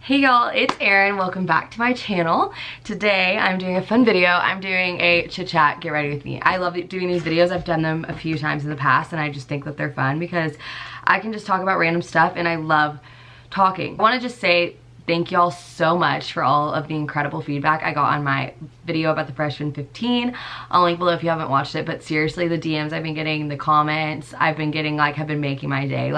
Hey y'all, it's Erin. Welcome back to my channel. Today I'm doing a fun video. I'm doing a chit chat, get ready with me. I love doing these videos. I've done them a few times in the past and I just think that they're fun because I can just talk about random stuff and I love talking. I want to just say thank y'all so much for all of the incredible feedback I got on my video about the Freshman 15. I'll link below if you haven't watched it, but seriously, the DMs I've been getting, the comments I've been getting, have been making my day.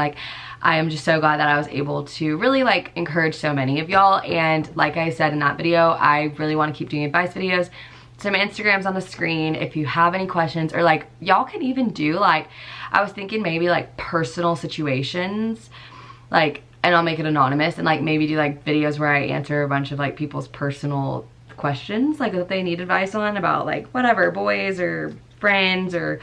I am just so glad that I was able to really encourage so many of y'all. And like I said in that video, I really want to keep doing advice videos. So my Instagram's on the screen if you have any questions, or y'all can even do I was thinking maybe personal situations, and I'll make it anonymous and maybe do videos where I answer a bunch of people's personal questions that they need advice on about whatever, boys or friends or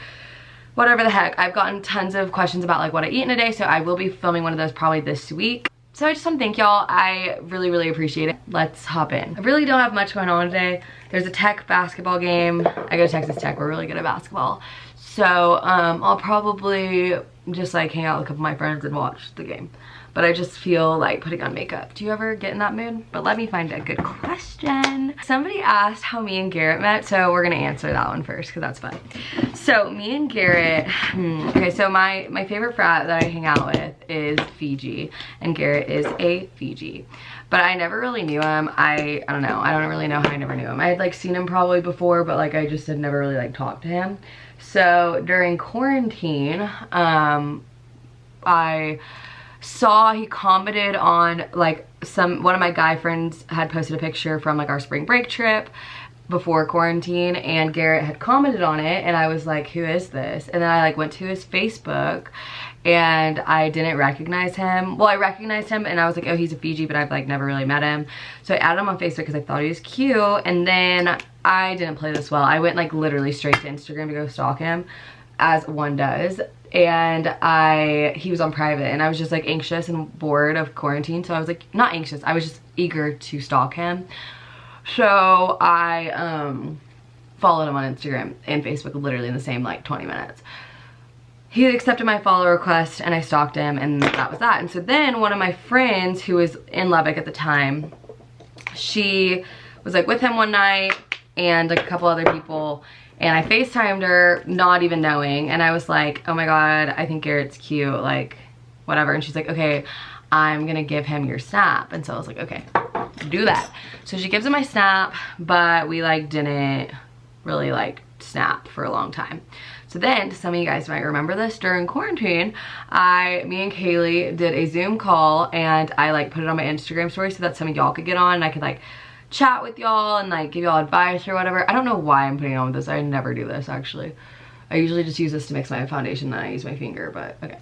whatever the heck. I've gotten tons of questions about what I eat in a day, so I will be filming one of those probably this week. So I just want to thank y'all. I really appreciate it. Let's hop in. I really don't have much going on today. There's a Tech basketball game. I go to Texas Tech. We're really good at basketball. So I'll probably just hang out with a couple of my friends and watch the game. But I just feel like putting on makeup. Do you ever get in that mood? But let me find a good question. Somebody asked how me and Garrett met, so we're gonna answer that one first because that's fun. So me and Garrett, okay, so my favorite frat that I hang out with is Fiji, and Garrett is a Fiji. But I never really knew him. I don't know. I don't really know how I never knew him. I had seen him probably before, but I just had never really talked to him. So during quarantine, I saw he commented on one of my guy friends had posted a picture from our spring break trip before quarantine, and Garrett had commented on it, and I was like, who is this? And then I went to his Facebook and I didn't recognize him. Well, I recognized him and I was like, oh, he's a Fiji, but I've never really met him. So I added him on Facebook because I thought he was cute, and then I didn't play this well. I went literally straight to Instagram to go stalk him, as one does. And he was on private, and I was just anxious and bored of quarantine, so I was not anxious, I was just eager to stalk him. So I followed him on Instagram and Facebook literally in the same 20 minutes. He accepted my follow request and I stalked him, and that was that. And so then one of my friends who was in Lubbock at the time, she was with him one night and a couple other people, and I FaceTimed her not even knowing, and I was like, oh my god, I think Garrett's cute, whatever. And she's like, okay, I'm gonna give him your snap. And so I was like, okay, do that. So she gives him my snap, but we didn't really snap for a long time. So then, some of you guys might remember this, during quarantine, me and Kaylee did a Zoom call, and I put it on my Instagram story so that some of y'all could get on and I could chat with y'all and give y'all advice or whatever. I don't know why I'm putting on with this. I never do this actually. I usually just use this to mix my foundation, then I use my finger, but okay.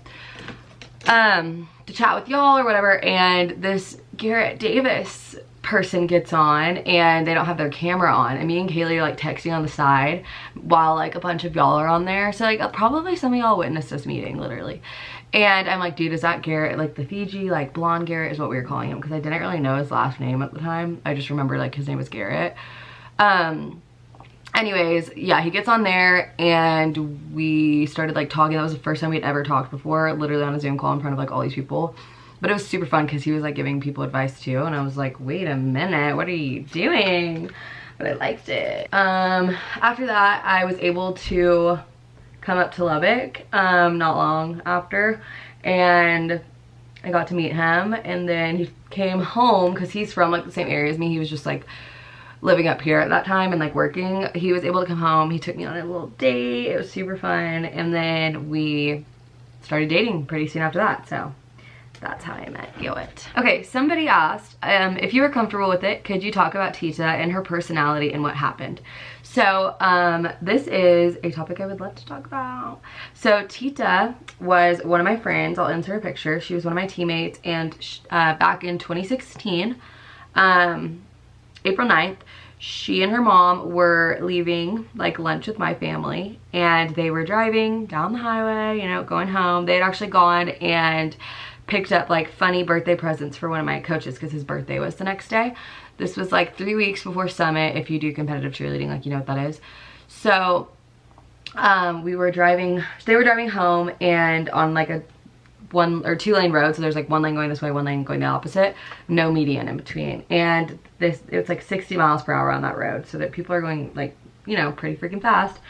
To chat with y'all or whatever, and this Garrett Davis person gets on and they don't have their camera on, and me and Kaylee are texting on the side while a bunch of y'all are on there. So probably some of y'all witnessed this meeting literally. And I'm like, dude, is that Garrett, the Fiji, blonde Garrett is what we were calling him, because I didn't really know his last name at the time. I just remember his name was Garrett. Anyways, yeah, he gets on there and we started talking. That was the first time we'd ever talked before, literally on a Zoom call in front of all these people. But it was super fun because he was giving people advice too, and I was like, wait a minute, what are you doing? But I liked it. After that, I was able to come up to Lubbock not long after, and I got to meet him. And then he came home because he's from the same area as me. He was just living up here at that time and working. He was able to come home. He took me on a little date. It was super fun, and then we started dating pretty soon after that. So that's how I met Garrett. Okay, somebody asked if you were comfortable with it, could you talk about Tita and her personality and what happened? So this is a topic I would love to talk about. So Tita was one of my friends. I'll insert a picture. She was one of my teammates, and back in 2016, April 9th, she and her mom were leaving lunch with my family, and they were driving down the highway, going home. They had actually gone and picked up funny birthday presents for one of my coaches because his birthday was the next day. This was 3 weeks before Summit. If you do competitive cheerleading, you know what that is. So they were driving home, and on one or 2 lane road, so there's like 1 lane going this way, 1 lane going the opposite, no median in between. And it's like 60 miles per hour on that road, so that people are going like, you know, pretty freaking fast.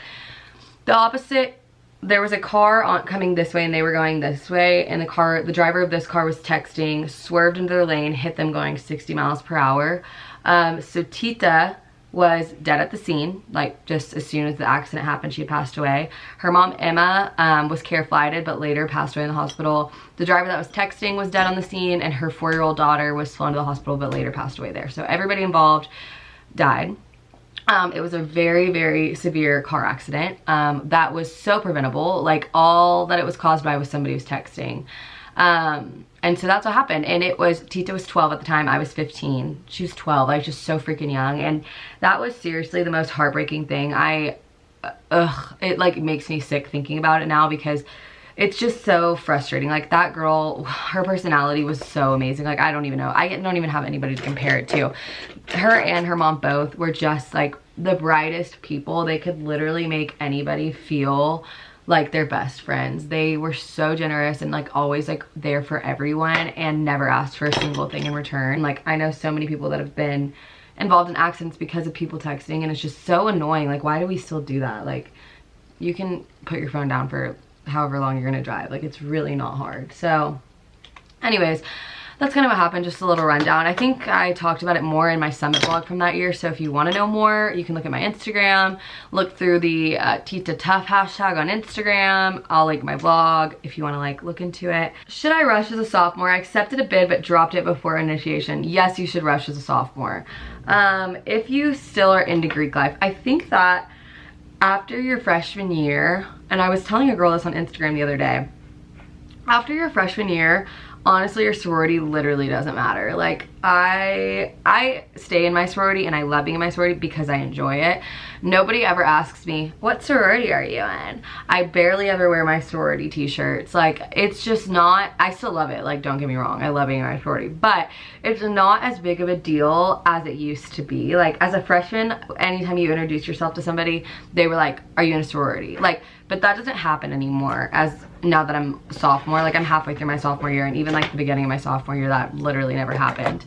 The opposite, there was a car coming this way and they were going this way, and the driver of this car was texting, swerved into their lane, hit them going 60 miles per hour. So Tita was dead at the scene, like just as soon as the accident happened, she had passed away. Her mom, Emma, was care flighted, but later passed away in the hospital. The driver that was texting was dead on the scene, and her 4-year-old daughter was flown to the hospital, but later passed away there. So everybody involved died. It was a very, very severe car accident that was so preventable. Like, all that it was caused by was somebody who was texting. And so that's what happened. And Tita was 12 at the time. I was 15. She was 12. I was just so freaking young. And that was seriously the most heartbreaking thing. It like makes me sick thinking about it now, because it's just so frustrating. Like, that girl, her personality was so amazing. Like, I don't even know. I don't even have anybody to compare it to. Her and her mom both were just like the brightest people. They could literally make anybody feel like their best friends. They were so generous and like always like there for everyone, and never asked for a single thing in return. Like, I know so many people that have been involved in accidents because of people texting, and it's just so annoying. Like, why do we still do that? Like, you can put your phone down for however long you're gonna drive. Like, it's really not hard. So anyways, that's kind of what happened, just a little rundown. I think I talked about it more in my summit vlog from that year, so if you want to know more, you can look at my Instagram, look through the Tita Tough hashtag on Instagram. I'll link my vlog if you want to like look into it. Should I rush as a sophomore? I accepted a bid but dropped it before initiation. Yes, you should rush as a sophomore. If you still are into Greek life, I think that after your freshman year, and I was telling a girl this on Instagram the other day, after your freshman year, honestly, your sorority literally doesn't matter. Like, I stay in my sorority and I love being in my sorority because I enjoy it. Nobody ever asks me, what sorority are you in? I barely ever wear my sorority t-shirts. Like, it's just not, I still love it. Like, don't get me wrong, I love being in my sorority, but it's not as big of a deal as it used to be. Like, as a freshman, anytime you introduce yourself to somebody, they were like, are you in a sorority? Like, but that doesn't happen anymore now that I'm a sophomore. Like, I'm halfway through my sophomore year, and even like the beginning of my sophomore year, that literally never happened.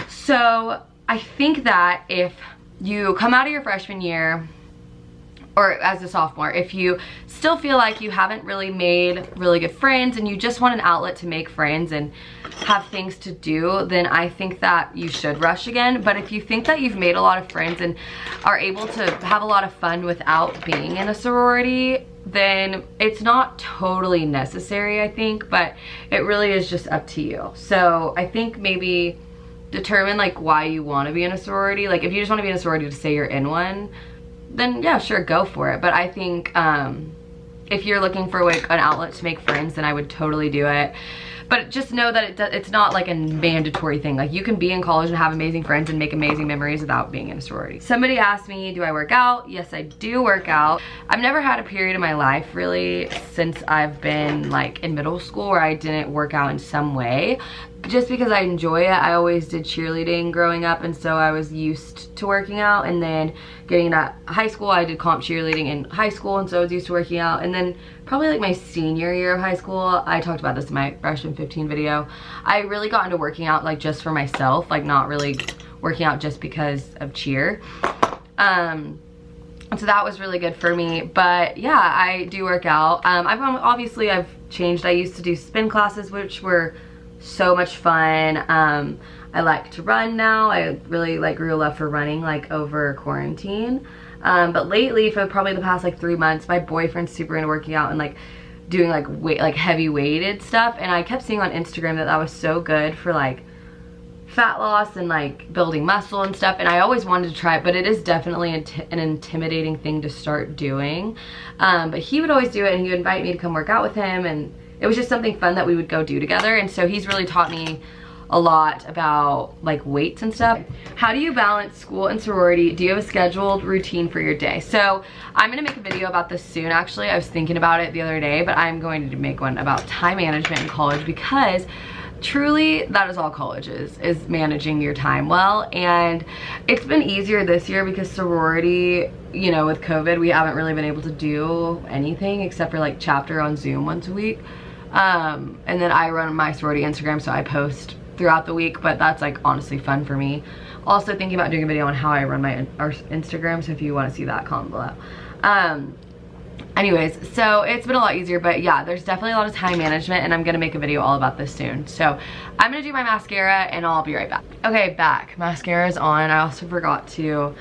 So I think that if you come out of your freshman year, or as a sophomore, if you still feel like you haven't really made really good friends and you just want an outlet to make friends and have things to do, then I think that you should rush again. But if you think that you've made a lot of friends and are able to have a lot of fun without being in a sorority, then it's not totally necessary, I think, but it really is just up to you. So I think maybe determine like why you want to be in a sorority. Like, if you just want to be in a sorority to say you're in one, then yeah, sure, go for it. But I think if you're looking for like an outlet to make friends, then I would totally do it. But just know that it's not like a mandatory thing. Like, you can be in college and have amazing friends and make amazing memories without being in a sorority. Somebody asked me, do I work out? Yes, I do work out. I've never had a period in my life really since I've been like in middle school where I didn't work out in some way. Just because I enjoy it. I always did cheerleading growing up, and so I was used to working out. And then getting into high school, I did comp cheerleading in high school, and so I was used to working out. And then probably like my senior year of high school, I talked about this in my freshman 15 video, I really got into working out like just for myself, like not really working out just because of cheer. So that was really good for me. But yeah, I do work out. I've changed. I used to do spin classes, which were so much fun. I like to run now. I really like grew a love for running like over quarantine. But lately, for probably the past like 3 months, my boyfriend's super into working out and like doing like heavy weighted stuff. And I kept seeing on Instagram that was so good for like fat loss and like building muscle and stuff. And I always wanted to try it, but it is definitely an intimidating thing to start doing. But he would always do it, and he would invite me to come work out with him, and it was just something fun that we would go do together. And so he's really taught me a lot about like weights and stuff. How do you balance school and sorority? Do you have a scheduled routine for your day? So I'm gonna make a video about this soon. Actually, I was thinking about it the other day, but I'm going to make one about time management in college, because truly that is all college is managing your time well. And it's been easier this year because sorority, you know, with COVID, we haven't really been able to do anything except for like chapter on Zoom once a week. And then I run my sorority Instagram, so I post throughout the week, but that's like honestly fun for me. Also thinking about doing a video on how I run our Instagram, so if you want to see that, comment below. Anyways, so it's been a lot easier, but yeah, there's definitely a lot of time management, and I'm gonna make a video all about this soon. So I'm gonna do my mascara and I'll be right back. Okay, back. Mascara is on. I also forgot to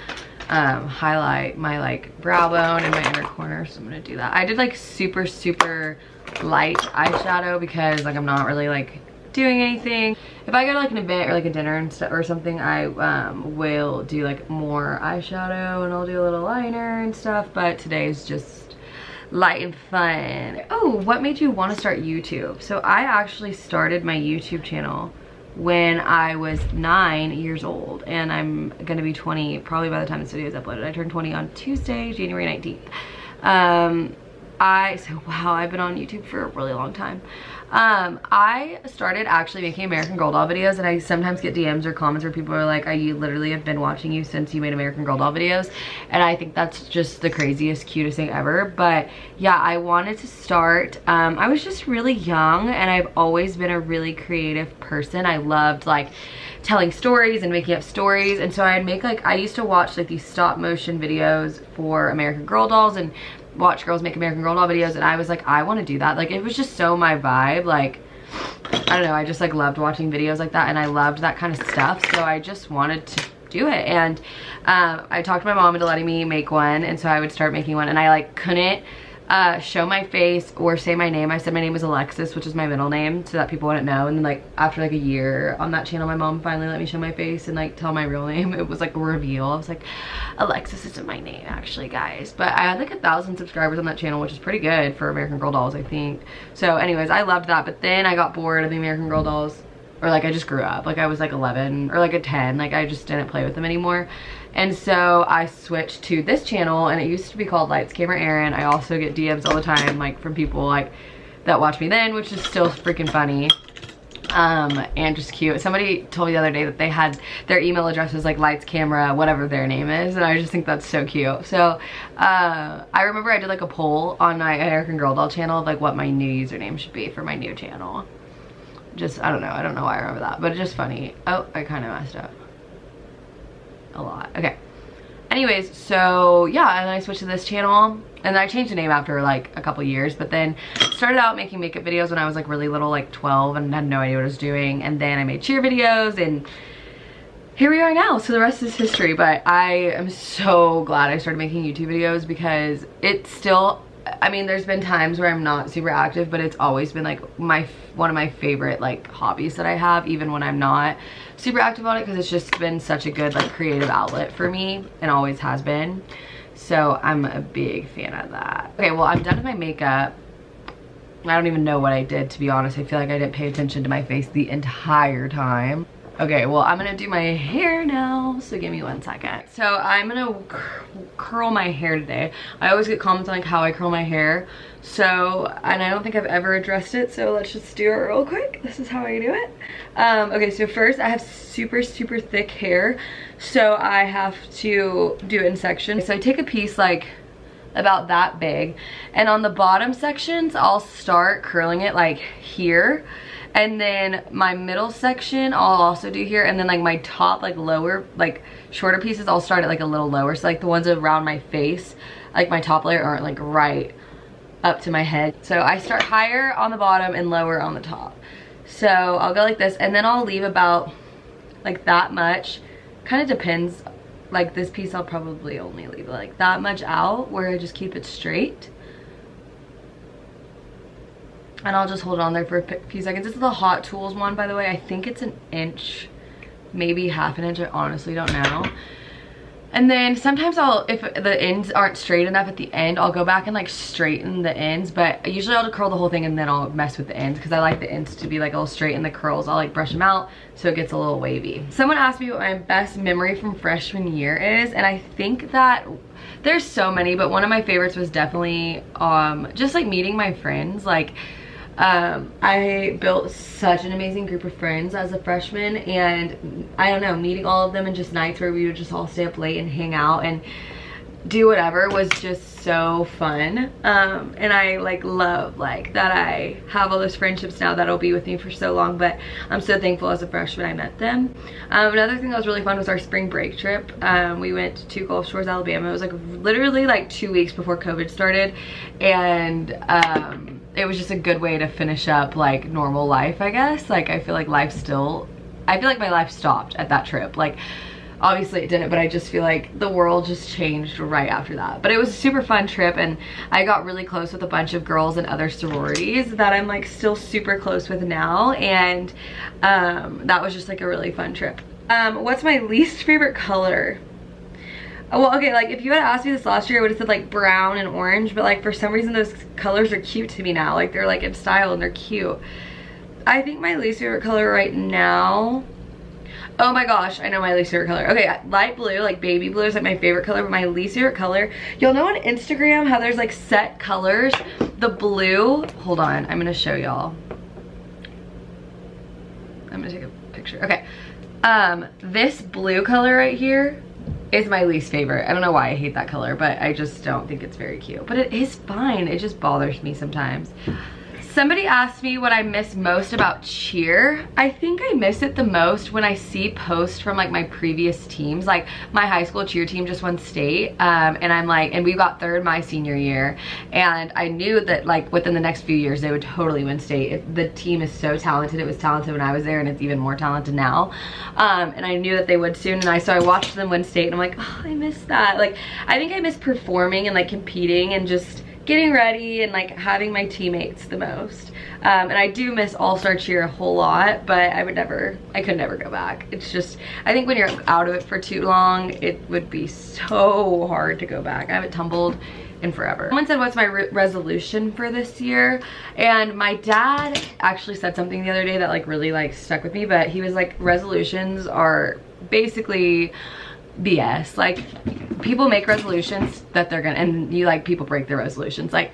highlight my like brow bone and my inner corner, so I'm gonna do that. I did like super light eyeshadow because like I'm not really like doing anything. If I go to like an event or like a dinner and stuff or something, I will do like more eyeshadow and I'll do a little liner and stuff, but today's just light and fun. Oh, what made you want to start YouTube? So I actually started my YouTube channel when I was 9 years old, and I'm gonna be 20 probably by the time this video is uploaded. I turned 20 on Tuesday, January 19th. Wow, I've been on YouTube for a really long time. I started actually making American Girl doll videos, and I sometimes get DMs or comments where people are like, I literally have been watching you since you made American Girl doll videos, and I think that's just the craziest, cutest thing ever. But yeah, I wanted to start. I was just really young, and I've always been a really creative person. I loved like telling stories and making up stories, and so I'd make like, I used to watch like these stop motion videos for American Girl dolls and watch girls make American Girl doll videos, and I was like, I want to do that. Like, it was just so my vibe. Like, I don't know, I just like loved watching videos like that, and I loved that kind of stuff, so I just wanted to do it. And I talked my mom into letting me make one, and so I would start making one, and I like couldn't show my face or say my name. I said my name was Alexis, which is my middle name, so that people wouldn't know. And then like after like a year on that channel, my mom finally let me show my face and like tell my real name. It was like a reveal. I was like, Alexis isn't my name actually, guys. But I had like 1,000 subscribers on that channel, which is pretty good for American Girl dolls, I think. So anyways, I loved that, but then I got bored of the American Girl dolls, or like I just grew up. Like I was like 11 or like a 10, like I just didn't play with them anymore. And so I switched to this channel, and it used to be called Lights Camera Erin. I also get DMs all the time like from people like that watch me then, which is still freaking funny and just cute. Somebody told me the other day that they had their email address was like Lights Camera whatever their name is, and I just think that's so cute. So I remember I did like a poll on my American Girl doll channel of like what my new username should be for my new channel. Just I don't know why I remember that, but it's just funny. Oh, I kind of messed up a lot. Okay, anyways, so yeah, and then I switched to this channel, and I changed the name after like a couple years, but then started out making makeup videos when I was like really little, like 12, and had no idea what I was doing. And then I made cheer videos, and here we are now. So the rest is history. But I am so glad I started making YouTube videos, because it's still, I mean, there's been times where I'm not super active, but it's always been like one of my favorite like hobbies that I have, even when I'm not super active on it, because it's just been such a good like creative outlet for me, and always has been. So I'm a big fan of that. Okay, well, I'm done with my makeup. I don't even know what I did, to be honest. I feel like I didn't pay attention to my face the entire time. Okay, well, I'm gonna do my hair now, so give me 1 second. So I'm gonna curl my hair today. I always get comments on like how I curl my hair, so, and I don't think I've ever addressed it, so let's just do it real quick. This is how I do it. Okay, so first I have super thick hair, so I have to do it in sections. So I take a piece like about that big, and on the bottom sections I'll start curling it like here, and then my middle section I'll also do here, and then like my top like lower like shorter pieces I'll start at like a little lower, so like the ones around my face, like my top layer, aren't like right up to my head. So I start higher on the bottom and lower on the top. So I'll go like this, and then I'll leave about like that much, kind of depends. Like this piece I'll probably only leave like that much out, where I just keep it straight, and I'll just hold it on there for a few seconds. This is the Hot Tools one, by the way. I think it's 1 inch, maybe half an inch, I honestly don't know. And then sometimes if the ends aren't straight enough at the end, I'll go back and like straighten the ends, but usually I'll just curl the whole thing and then I'll mess with the ends, because I like the ends to be like all straight, and the curls I'll like brush them out so it gets a little wavy. Someone asked me what my best memory from freshman year is, and I think that there's so many, but one of my favorites was definitely just like meeting my friends. Like I built such an amazing group of friends as a freshman, and I don't know, meeting all of them, and just nights where we would just all stay up late and hang out, and do whatever was just so fun. And I like love like that I have all those friendships now that'll be with me for so long, but I'm so thankful as a freshman I met them. Another thing that was really fun was our spring break trip. We went to Gulf Shores, Alabama. It was like literally like 2 weeks before COVID started, and it was just a good way to finish up like normal life, I guess. Like I feel like my life stopped at that trip. Like obviously it didn't, but I just feel like the world just changed right after that. But it was a super fun trip, and I got really close with a bunch of girls in other sororities that I'm like still super close with now, and that was just like a really fun trip. What's my least favorite color? Well, okay, like if you had asked me this last year, I would have said like brown and orange, but like for some reason those colors are cute to me now. Like they're like in style and they're cute. I think my least favorite color right now, oh my gosh, I know my least favorite color. Okay, light blue, like baby blue is like my favorite color, but my least favorite color, you'll know on Instagram how there's like set colors. The blue, hold on, I'm gonna show y'all. I'm gonna take a picture. Okay, this blue color right here is my least favorite. I don't know why I hate that color, but I just don't think it's very cute. But it is fine, it just bothers me sometimes. Somebody asked me what I miss most about cheer. I think I miss it the most when I see posts from like my previous teams. Like my high school cheer team just won state, and I'm like, and we got third my senior year, and I knew that like within the next few years they would totally win state. The team is so talented. It was talented when I was there, and it's even more talented now. And I knew that they would soon, and so I watched them win state, and I'm like, oh, I miss that. Like I think I miss performing and like competing and just getting ready and like having my teammates the most. And I do miss all-star cheer a whole lot, but I could never go back. It's just, I think when you're out of it for too long, it would be so hard to go back. I haven't tumbled in forever. Someone said, what's my resolution for this year? And my dad actually said something the other day that like really like stuck with me, but he was like, resolutions are basically BS. Like people make resolutions that they're gonna, and you like people break their resolutions. Like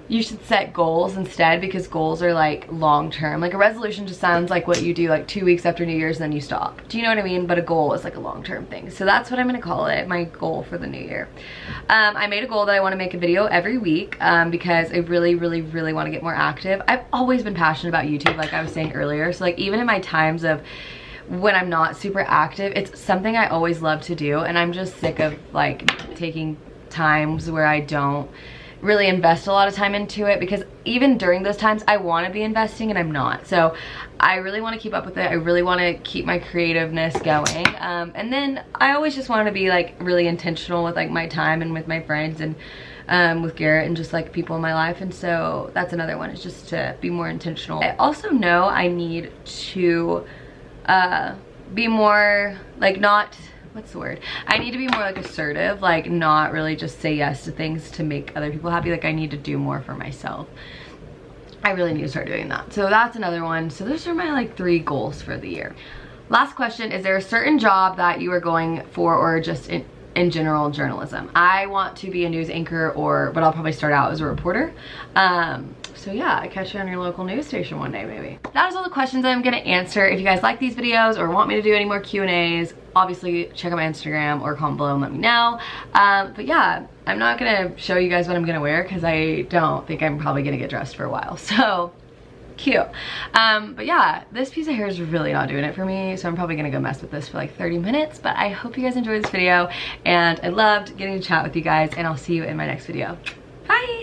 you should set goals instead, because goals are like long-term. Like a resolution just sounds like what you do like 2 weeks after New Year's and then you stop. Do you know what I mean? But a goal is like a long-term thing. So that's what I'm gonna call it, my goal for the new year. I made a goal that I want to make a video every week because I really want to get more active. I've always been passionate about YouTube, like I was saying earlier. So like even in my times of when I'm not super active, it's something I always love to do, and I'm just sick of like taking times where I don't really invest a lot of time into it, because even during those times I want to be investing and I'm not. So I really want to keep up with it. I really want to keep my creativeness going, and then I always just want to be like really intentional with like my time and with my friends and with Garrett and just like people in my life. And so that's another one, is just to be more intentional. I also know I need to be more like, not, what's the word? I need to be more like assertive, like not really just say yes to things to make other people happy. Like I need to do more for myself. I really need to start doing that. So that's another one. So those are my like 3 goals for the year. Last question, is there a certain job that you are going for, or just in general journalism? I want to be a news anchor, but I'll probably start out as a reporter. So yeah, I catch you on your local news station one day maybe. That is all the questions I'm gonna answer. If you guys like these videos or want me to do any more Q&As, obviously check out my Instagram or comment below and let me know. But yeah, I'm not gonna show you guys what I'm gonna wear because I don't think I'm probably gonna get dressed for a while. So cute. But yeah, this piece of hair is really not doing it for me, so I'm probably gonna go mess with this for like 30 minutes. But I hope you guys enjoyed this video, and I loved getting to chat with you guys, and I'll see you in my next video. Bye!